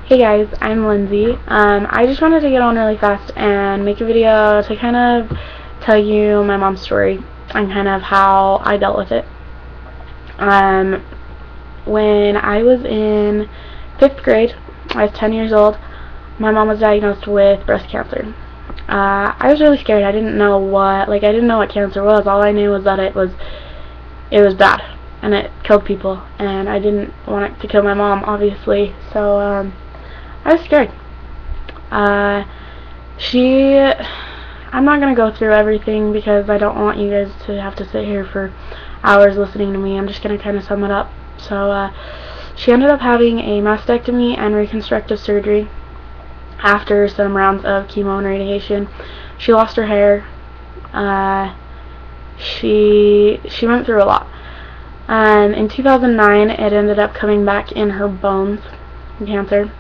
Hey guys, I'm Lindsay. I just wanted to get on really fast and make a video to kind of tell you my mom's story and kind of how I dealt with it. When I was in 5th grade, I was 10 years old, my mom was diagnosed with breast cancer. I was really scared. I didn't know what cancer was. All I knew was that it was bad and it killed people, and I didn't want it to kill my mom, obviously. So I was scared. I'm not going to go through everything because I don't want you guys to have to sit here for hours listening to me. I'm just going to kind of sum it up. So, she ended up having a mastectomy and reconstructive surgery after some rounds of chemo and radiation. She lost her hair. She went through a lot. In 2009, it ended up coming back in her bones, cancer.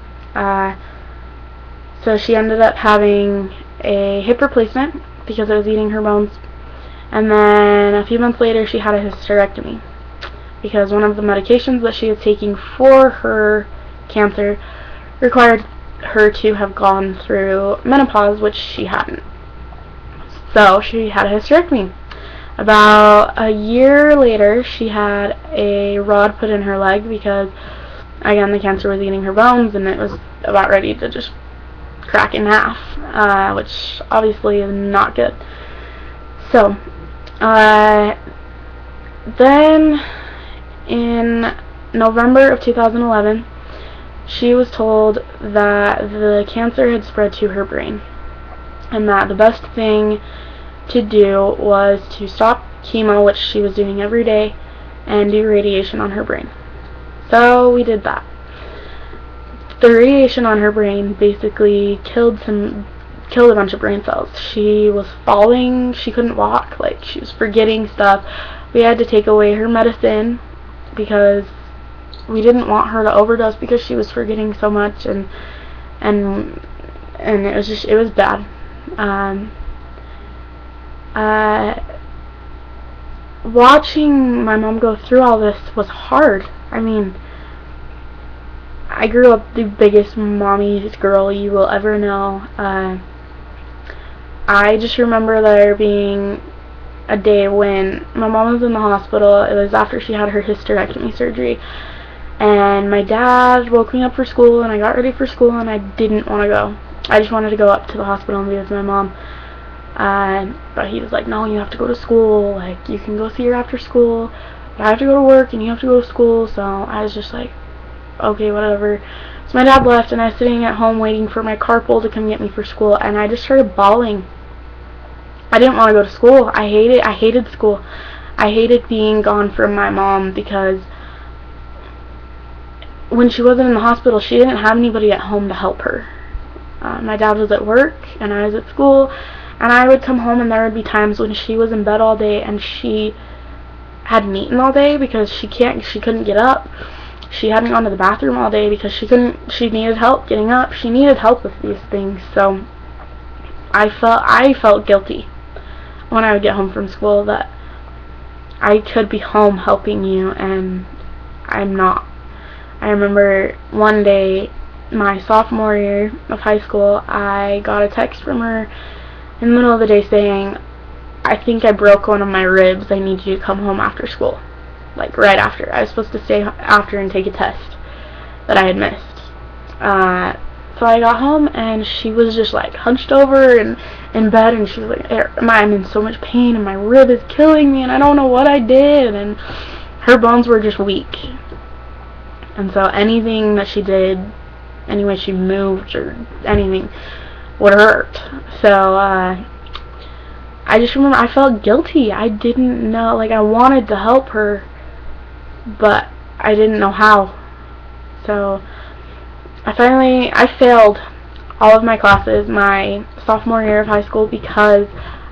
So she ended up having a hip replacement because it was eating her bones. And then a few months later, she had a hysterectomy because one of the medications that she was taking for her cancer required her to have gone through menopause, which she hadn't. So she had a hysterectomy. About a year later, she had a rod put in her leg because, again, the cancer was eating her bones and it was about ready to just crack in half, which obviously is not good. So, then in November of 2011, she was told that the cancer had spread to her brain and that the best thing to do was to stop chemo, which she was doing every day, and do radiation on her brain. So we did that. The radiation on her brain basically killed a bunch of brain cells. She was falling, she couldn't walk, like she was forgetting stuff. We had to take away her medicine because we didn't want her to overdose because she was forgetting so much, and it was bad. Watching my mom go through all this was hard. I mean, I grew up the biggest mommy's girl you will ever know. I just remember there being a day when my mom was in the hospital. It was after she had her hysterectomy surgery, and my dad woke me up for school, and I got ready for school, and I didn't want to go. I just wanted to go up to the hospital and be with my mom. But he was like, no, you have to go to school. Like, you can go see her after school, but I have to go to work and you have to go to school. So I was just like, okay, whatever. So my dad left, and I was sitting at home waiting for my carpool to come get me for school, and I just started bawling. I didn't want to go to school. I hated school. I hated being gone from my mom because when she wasn't in the hospital, she didn't have anybody at home to help her. My dad was at work, and I was at school, and I would come home, and there would be times when she was in bed all day, and she hadn't eaten all day because she couldn't get up. She hadn't gone to the bathroom all day because she needed help getting up. She needed help with these things. So I felt guilty when I would get home from school that I could be home helping you, and I'm not. I remember one day, my sophomore year of high school, I got a text from her in the middle of the day saying, I think I broke one of my ribs. I need you to come home after school. Like, right after. I was supposed to stay after and take a test that I had missed. So I got home, and she was just, like, hunched over and in bed, and she was like, I'm in so much pain, and my rib is killing me, and I don't know what I did, and her bones were just weak. And so anything that she did, any way she moved or anything, would hurt. So, I just remember I felt guilty. I didn't know, like, I wanted to help her, but I didn't know how. So I failed all of my classes my sophomore year of high school because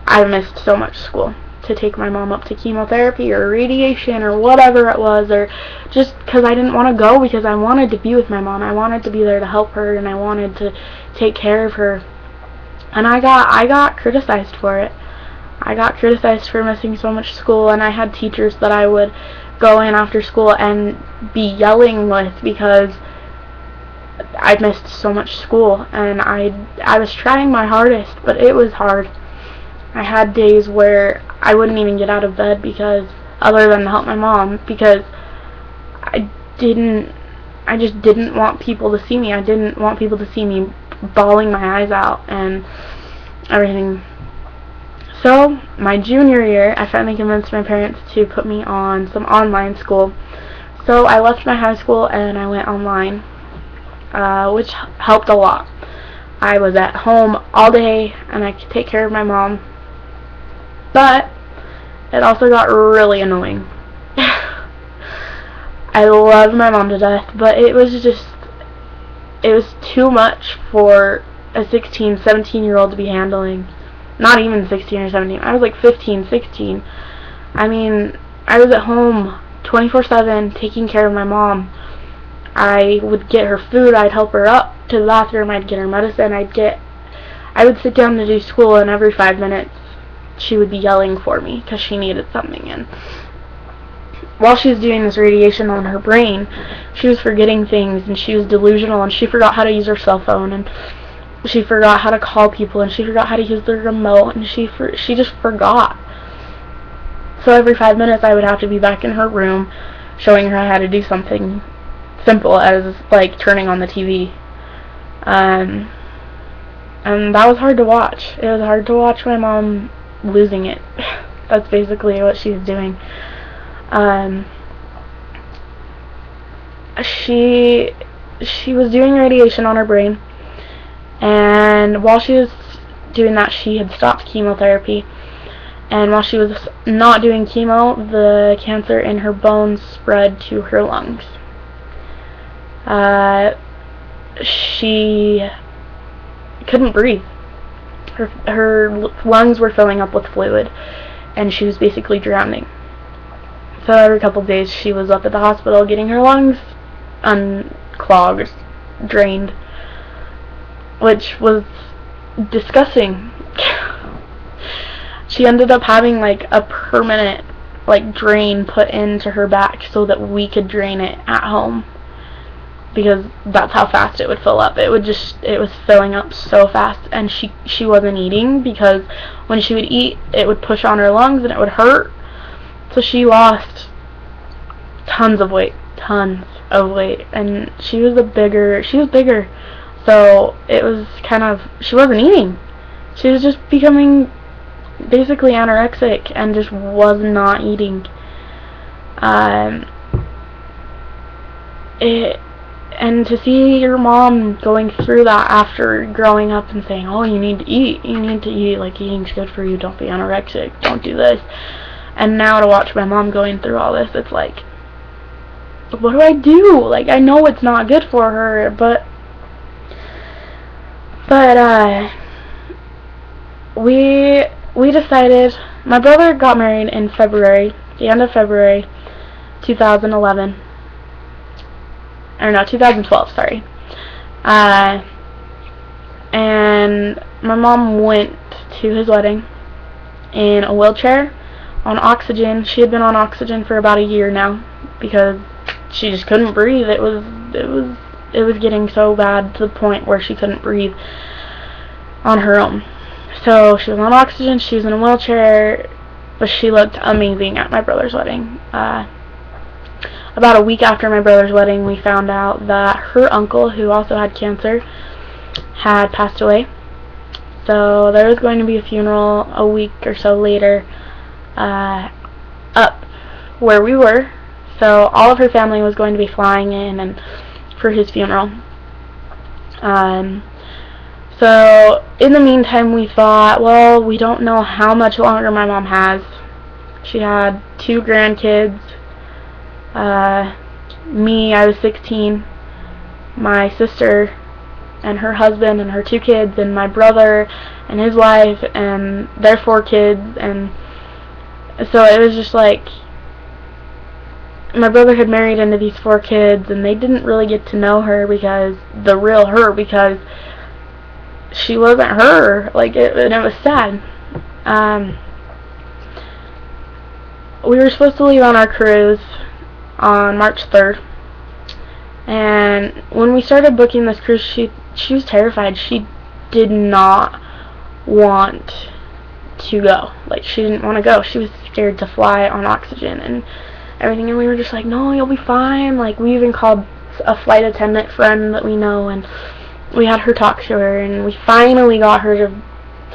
I missed so much school to take my mom up to chemotherapy or radiation or whatever it was, or just because I didn't want to go because I wanted to be with my mom. I wanted to be there to help her, and I wanted to take care of her. And I got criticized for it. I got criticized for missing so much school, and I had teachers that I would go in after school and be yelling with because I missed so much school, and I was trying my hardest, but it was hard. I had days where I wouldn't even get out of bed because, other than to help my mom, because I didn't, I just didn't want people to see me. I didn't want people to see me bawling my eyes out and everything. So, my junior year, I finally convinced my parents to put me on some online school. So, I left my high school and I went online, which helped a lot. I was at home all day and I could take care of my mom. But it also got really annoying. I love my mom to death, but it was too much for a 16, 17-year-old to be handling. Not even 16 or 17. I was like 15, 16. I mean, I was at home 24/7 taking care of my mom. I would get her food, I'd help her up to the bathroom, I'd get her medicine, I would sit down to do school, and every 5 minutes she would be yelling for me because she needed something. And while she was doing this radiation on her brain, she was forgetting things, and she was delusional, and she forgot how to use her cell phone, and she forgot how to call people, and she forgot how to use the remote, and she just forgot. So every 5 minutes I would have to be back in her room showing her how to do something simple as like turning on the TV. And that was hard to watch. It was hard to watch my mom losing it. That's basically what she was doing. She was doing radiation on her brain, and while she was doing that, she had stopped chemotherapy. And while she was not doing chemo, the cancer in her bones spread to her lungs. She couldn't breathe. Her lungs were filling up with fluid, and she was basically drowning. So every couple of days she was up at the hospital getting her lungs unclogged, drained, which was disgusting. She ended up having like a permanent drain put into her back so that we could drain it at home, because that's how fast it would fill up. It was filling up so fast, and she wasn't eating, because when she would eat, it would push on her lungs and it would hurt. So she lost tons of weight, and she was bigger. So it was she wasn't eating. She was just becoming basically anorexic and just was not eating. And to see your mom going through that after growing up and saying, oh, you need to eat, like, eating's good for you, don't be anorexic, don't do this. And now to watch my mom going through all this, it's like, what do I do? Like, I know it's not good for her, but we decided, my brother got married in February, the end of February 2011. Or no, 2012, sorry. And my mom went to his wedding in a wheelchair, on oxygen. She had been on oxygen for about a year now because she just couldn't breathe. It was getting so bad to the point where she couldn't breathe on her own. So she was on oxygen, she was in a wheelchair, but she looked amazing at my brother's wedding. About a week after my brother's wedding, we found out that her uncle, who also had cancer, had passed away. So there was going to be a funeral a week or so later up where we were. So all of her family was going to be flying in and for his funeral. So in the meantime, we thought, well, we don't know how much longer my mom has. She had 2 grandkids. Me, I was 16, my sister and her husband and her 2 kids, and my brother and his wife and their 4 kids, and so it was just like, my brother had married into these 4 kids, and they didn't really get to know her, because the real her, because she wasn't her, and it was sad. We were supposed to leave on our cruise on March 3rd, And when we started booking this cruise, she was terrified. She did not want to go. Like, she didn't want to go. She was scared to fly on oxygen and everything. And we were just like, no, you'll be fine. Like, we even called a flight attendant friend that we know, and we had her talk to her, and we finally got her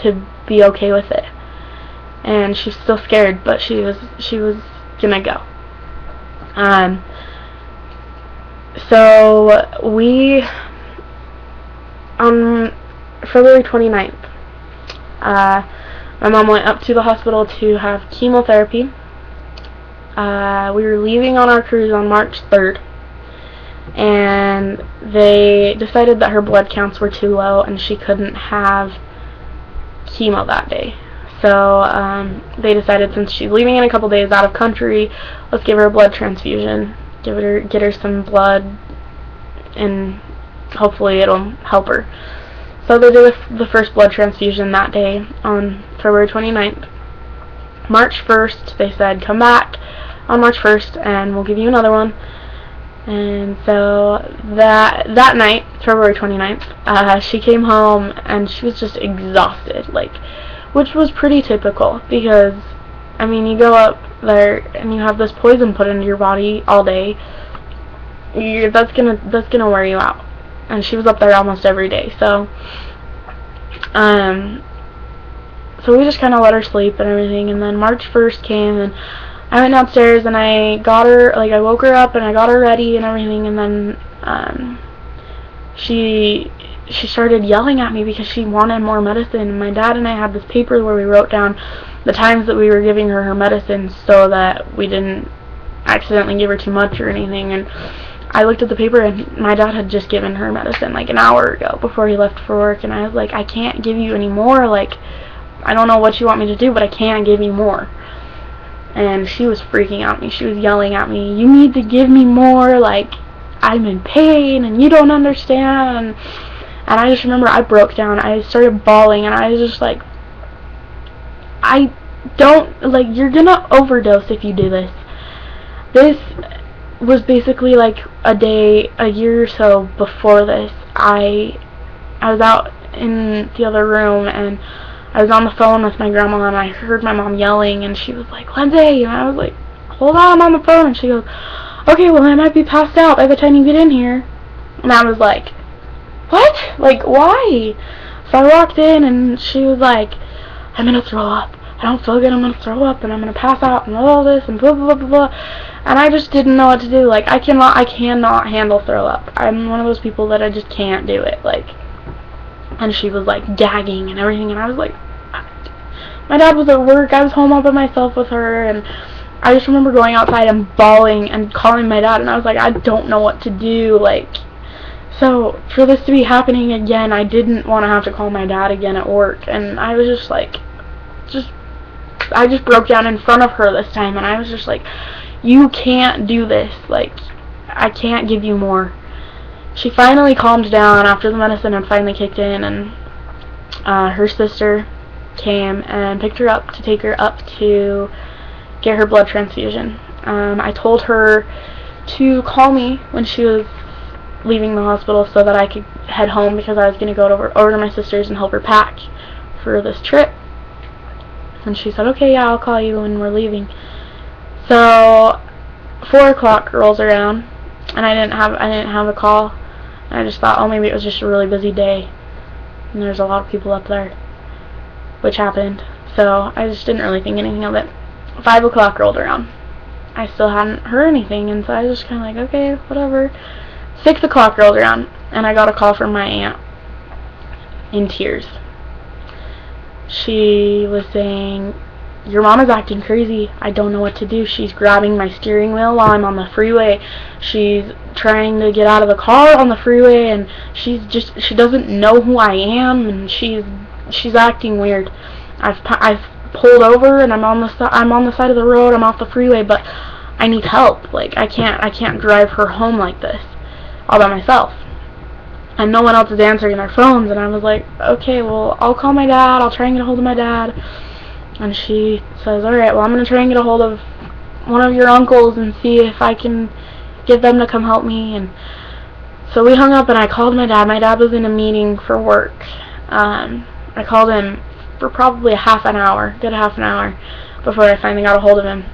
to be okay with it. And she's still scared, but she was gonna go. So we, on February 29th, my mom went up to the hospital to have chemotherapy. We were leaving on our cruise on March 3rd, and they decided that her blood counts were too low and she couldn't have chemo that day. So they decided, since she's leaving in a couple days out of country, let's give her a blood transfusion, get her some blood, and hopefully it'll help her. So they did the first blood transfusion that day on February 29th. March 1st, they said, come back on March 1st and we'll give you another one. And so that night, February 29th, she came home and she was just exhausted, like, which was pretty typical, because, I mean, you go up there and you have this poison put into your body all day. That's gonna wear you out. And she was up there almost every day, so we just kind of let her sleep and everything. And then March 1st came, and I went downstairs and I got her, like, I woke her up and I got her ready and everything. And then she started yelling at me because she wanted more medicine. And my dad and I had this paper where we wrote down the times that we were giving her medicine so that we didn't accidentally give her too much or anything. And I looked at the paper, and my dad had just given her medicine like an hour ago before he left for work, and I was like, I can't give you any more. Like, I don't know what you want me to do, but I can't give you more. And she was freaking out at me. She was yelling at me, you need to give me more, like, I'm in pain and you don't understand. And I just remember I broke down. I started bawling, and I was just like, I don't, like, you're gonna overdose if you do this. This was basically like a year or so before this. I was out in the other room, and I was on the phone with my grandma, and I heard my mom yelling, and she was like, Lindsay, and I was like, hold on, I'm on the phone. And she goes, okay, well, I might be passed out by the time you get in here. And I was like, what? Like, why? So I walked in, and she was like, I'm gonna throw up. I don't feel good, I'm gonna throw up, and I'm gonna pass out, and all this, and blah, blah, blah, blah. And I just didn't know what to do. Like, I cannot handle throw up. I'm one of those people that I just can't do it. Like, and she was, like, gagging and everything, and I was like, my dad was at work, I was home all by myself with her, and I just remember going outside and bawling and calling my dad, and I was like, I don't know what to do. Like, so for this to be happening again, I didn't want to have to call my dad again at work, and I was just like, I just broke down in front of her this time, and I was just like, you can't do this. Like, I can't give you more. She finally calmed down after the medicine had finally kicked in, and her sister came and picked her up to take her up to get her blood transfusion. I told her to call me when she was leaving the hospital so that I could head home, because I was going to go over to my sister's and help her pack for this trip. And she said, okay, yeah, I'll call you when we're leaving. So 4 o'clock rolls around, and I didn't have a call. And I just thought, oh, maybe it was just a really busy day, and there's a lot of people up there, which happened. So I just didn't really think anything of it. 5 o'clock rolled around. I still hadn't heard anything, and so I was just kind of like, okay, whatever. 6 o'clock rolled around, and I got a call from my aunt in tears. She was saying, your mom is acting crazy. I don't know what to do. She's grabbing my steering wheel while I'm on the freeway. She's trying to get out of the car on the freeway, and she doesn't know who I am, and she's acting weird. I've pulled over, and I'm on the side of the road. I'm off the freeway, but I need help. Like, I can't drive her home like this all by myself. And no one else is answering their phones, and I was like, okay, well, I'll call my dad. I'll try and get a hold of my dad. And she says, alright, well, I'm going to try and get a hold of one of your uncles and see if I can get them to come help me. And So we hung up and I called my dad. My dad was in a meeting for work. I called him for probably a half an hour before I finally got a hold of him.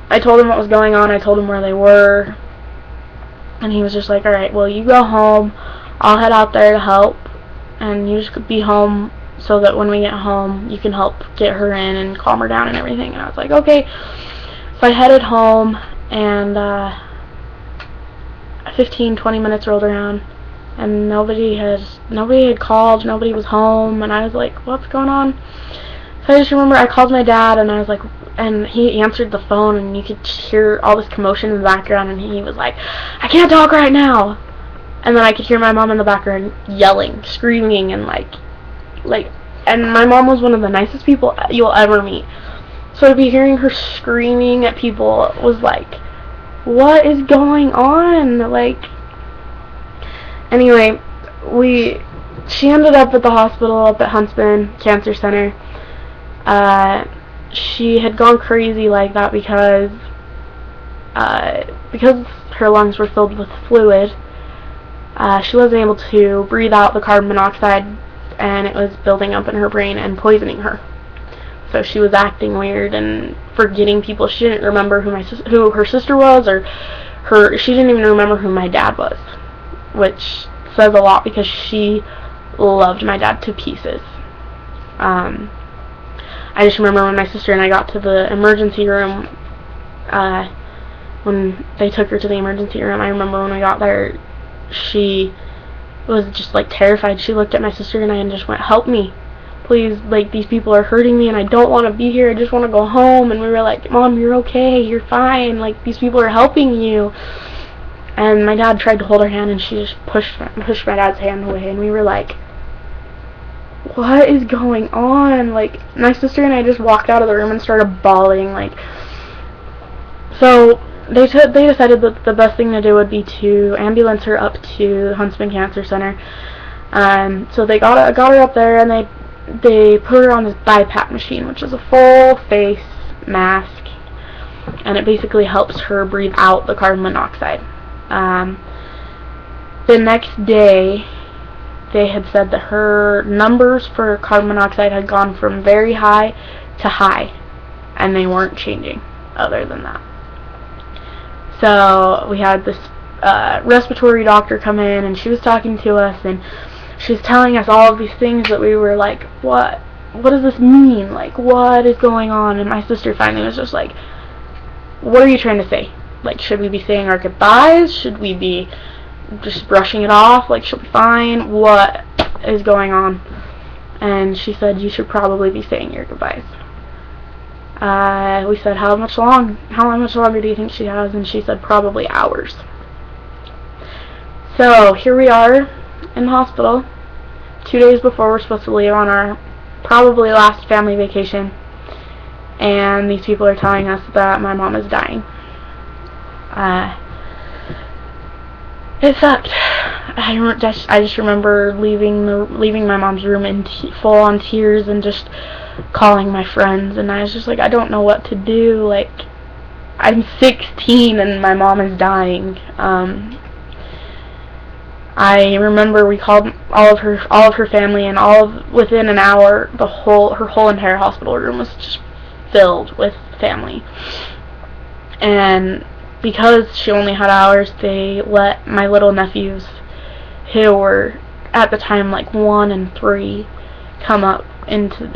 I told him what was going on. I told him where they were. And he was just like, alright, well, you go home. I'll head out there to help. And you just be home so that when we get home, you can help get her in and calm her down and everything. And I was like, okay. So I headed home, and 15-20 minutes rolled around, and nobody had called. Nobody was home, and I was like, what's going on? So I just remember I called my dad, and I was like, and he answered the phone, and you could just hear all this commotion in the background, and he was like, I can't talk right now. And then I could hear my mom in the background yelling, screaming, and like, and my mom was one of the nicest people you'll ever meet. So to be hearing her screaming at people was like, what is going on? Like, anyway, she ended up at the hospital up at Huntsman Cancer Center. She had gone crazy like that because her lungs were filled with fluid. She wasn't able to breathe out the carbon monoxide, and it was building up in her brain and poisoning her. So she was acting weird and forgetting people. She didn't remember who her sister was, or she didn't even remember who my dad was, which says a lot because she loved my dad to pieces. I just remember when my sister and I got to the emergency room, when they took her to the emergency room, I remember when we got there, she was just like terrified. She looked at my sister and I and just went, help me. Please, like, these people are hurting me and I don't want to be here. I just want to go home. And we were like, Mom, you're okay. You're fine. Like, these people are helping you. And my dad tried to hold her hand and she just pushed my dad's hand away. And we were like, what is going on? Like, my sister and I just walked out of the room and started bawling. Like, so they decided that the best thing to do would be to ambulance her up to Huntsman Cancer Center. So they got her up there, and they put her on this BiPAP machine, which is a full face mask, and it basically helps her breathe out the carbon monoxide. The next day, they had said that her numbers for carbon monoxide had gone from very high to high, and they weren't changing other than that. So we had this respiratory doctor come in, and she was talking to us, and she was telling us all of these things that we were like, what does this mean? Like, what is going on? And my sister finally was just like, what are you trying to say? Like, should we be saying our goodbyes? Should we be just brushing it off? Like, she'll be fine. What is going on? And she said, you should probably be saying your goodbyes. We said, how much longer do you think she has? And she said, probably hours. So here we are in the hospital, 2 days before we're supposed to leave on our probably last family vacation, and these people are telling us that my mom is dying. It sucked. I just remember leaving my mom's room in full on tears and just calling my friends, and I was just like, I don't know what to do. Like, I'm 16 and my mom is dying. I remember we called all of her family, and within an hour, her whole entire hospital room was just filled with family. And because she only had hours, they let my little nephews, who were at the time like 1 and 3, come up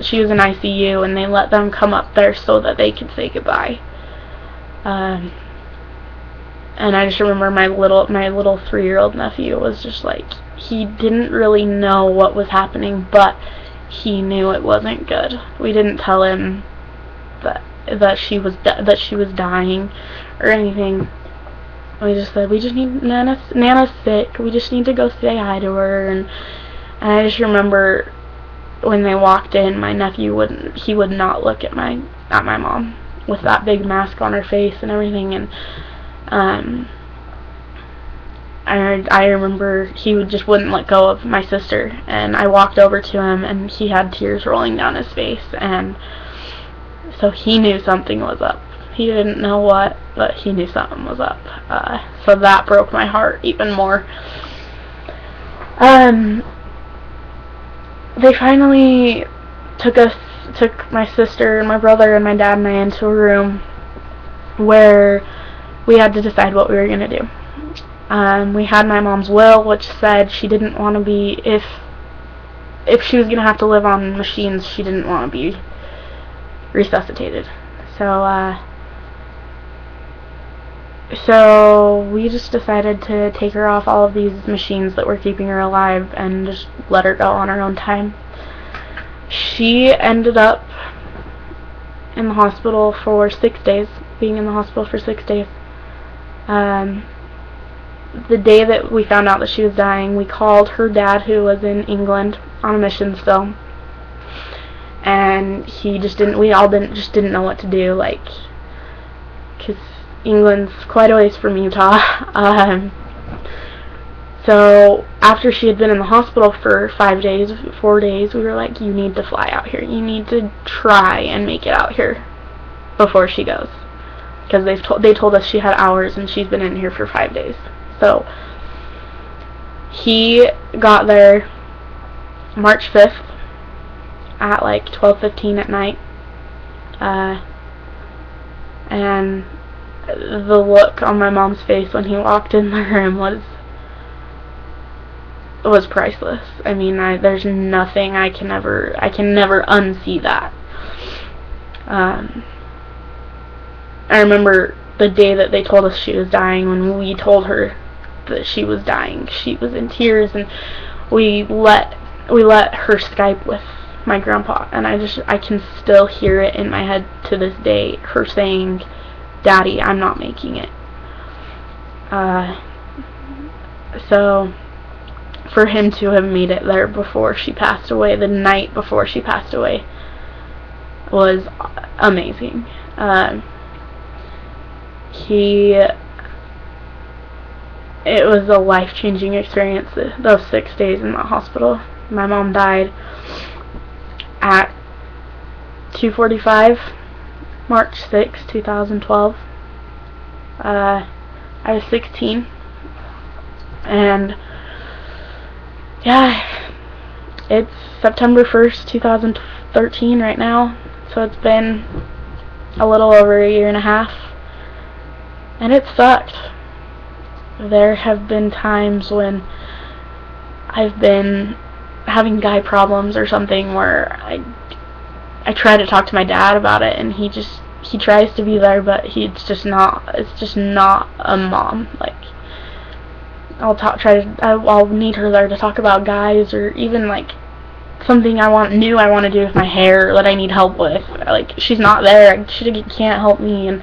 she was in ICU, and they let them come up there so that they could say goodbye. And I just remember my little 3-year-old nephew was just like, he didn't really know what was happening, but he knew it wasn't good. We didn't tell him that she was dying or anything. We just said, we just need Nana's sick. We just need to go say hi to her. And I just remember when they walked in, my nephew would not look at my mom with that big mask on her face and everything. And I remember he wouldn't let go of my sister, and I walked over to him, and he had tears rolling down his face, and so he knew something was up. He didn't know what, but he knew something was up. So that broke my heart even more. Um, they finally took my sister and my brother and my dad and I into a room where we had to decide what we were going to do. We had my mom's will, which said she didn't want to be, if she was going to have to live on machines, she didn't want to be resuscitated. So we just decided to take her off all of these machines that were keeping her alive and just let her go on her own time. She ended up in the hospital for 6 days, being in the hospital for 6 days. The day that we found out that she was dying, we called her dad, who was in England on a mission still, and we all didn't know what to do, like, because England's quite a ways from Utah. So after she had been in the hospital for 4 days, we were like, you need to fly out here. You need to try and make it out here before she goes. Because they told us she had hours and she's been in here for 5 days. So he got there March 5th at like 12:15 at night. And the look on my mom's face when he walked in the room was priceless. I mean, there's nothing I can never unsee that. I remember the day that they told us she was dying. When we told her that she was dying, she was in tears, and we let her Skype with my grandpa, and I can still hear it in my head to this day, her saying, "Daddy, I'm not making it." So for him to have made it there before she passed away, the night before she passed away, was amazing. It was a life-changing experience, those 6 days in the hospital. My mom died at 2:45, March 6, 2012. I was 16, and yeah, it's September 1st, 2013 right now, so it's been a little over a year and a half, and it sucked. There have been times when I've been having guy problems or something where I try to talk to my dad about it, and he tries to be there, but it's just not a mom. Like, I'll need her there to talk about guys, or even like something I want to do with my hair that I need help with. Like, she's not there. She can't help me, and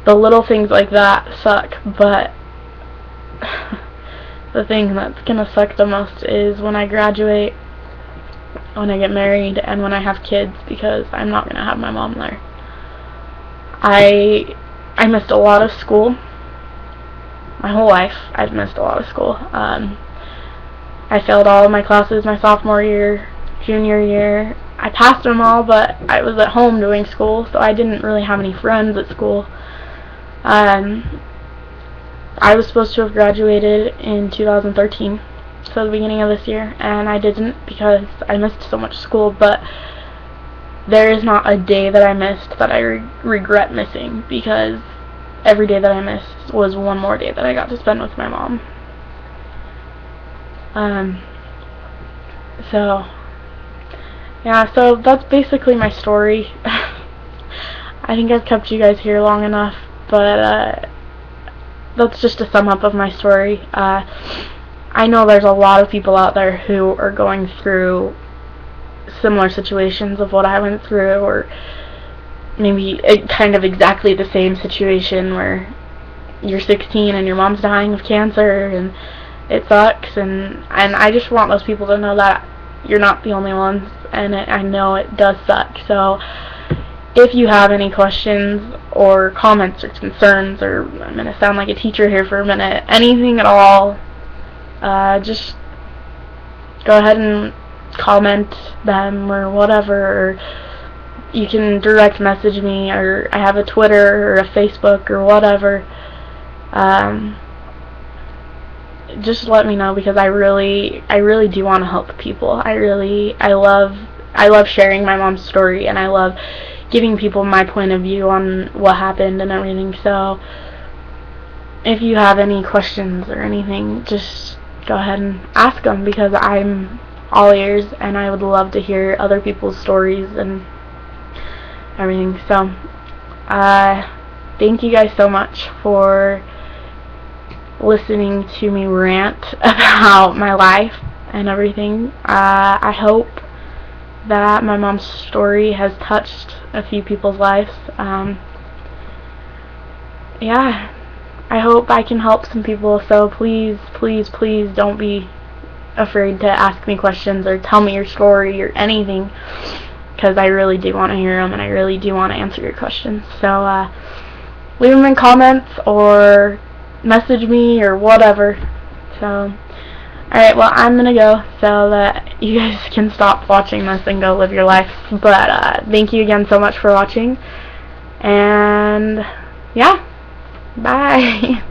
the little things like that suck, but the thing that's gonna suck the most is when I graduate, when I get married, and when I have kids, because I'm not gonna have my mom there. I missed a lot of school. My whole life, I've missed a lot of school. I failed all of my classes my sophomore year, junior year. I passed them all, but I was at home doing school, so I didn't really have any friends at school. I was supposed to have graduated in 2013, so the beginning of this year, and I didn't because I missed so much school. But there is not a day that I missed that I regret missing, because every day that I missed was one more day that I got to spend with my mom. So yeah, so that's basically my story. I think I've kept you guys here long enough, but that's just a sum up of my story. I know there's a lot of people out there who are going through similar situations of what I went through, or maybe kind of exactly the same situation where you're 16 and your mom's dying of cancer, and it sucks, and I just want those people to know that you're not the only ones, and I know it does suck. So if you have any questions or comments or concerns, or I'm going to sound like a teacher here for a minute, anything at all, just go ahead and comment them or whatever, or you can direct message me, or I have a Twitter or a Facebook or whatever. just let me know, because I really do want to help people. I love sharing my mom's story, and I love giving people my point of view on what happened and everything. So if you have any questions or anything, just go ahead and ask them, because I'm all ears, and I would love to hear other people's stories and everything. So thank you guys so much for listening to me rant about my life and everything. I hope that my mom's story has touched a few people's lives. Yeah, I hope I can help some people, so please, please, please don't be afraid to ask me questions or tell me your story or anything, because I really do want to hear them, and I really do want to answer your questions. So leave them in comments or message me or whatever. So alright, well, I'm gonna go so that you guys can stop watching this and go live your life. But thank you again so much for watching, and yeah, bye.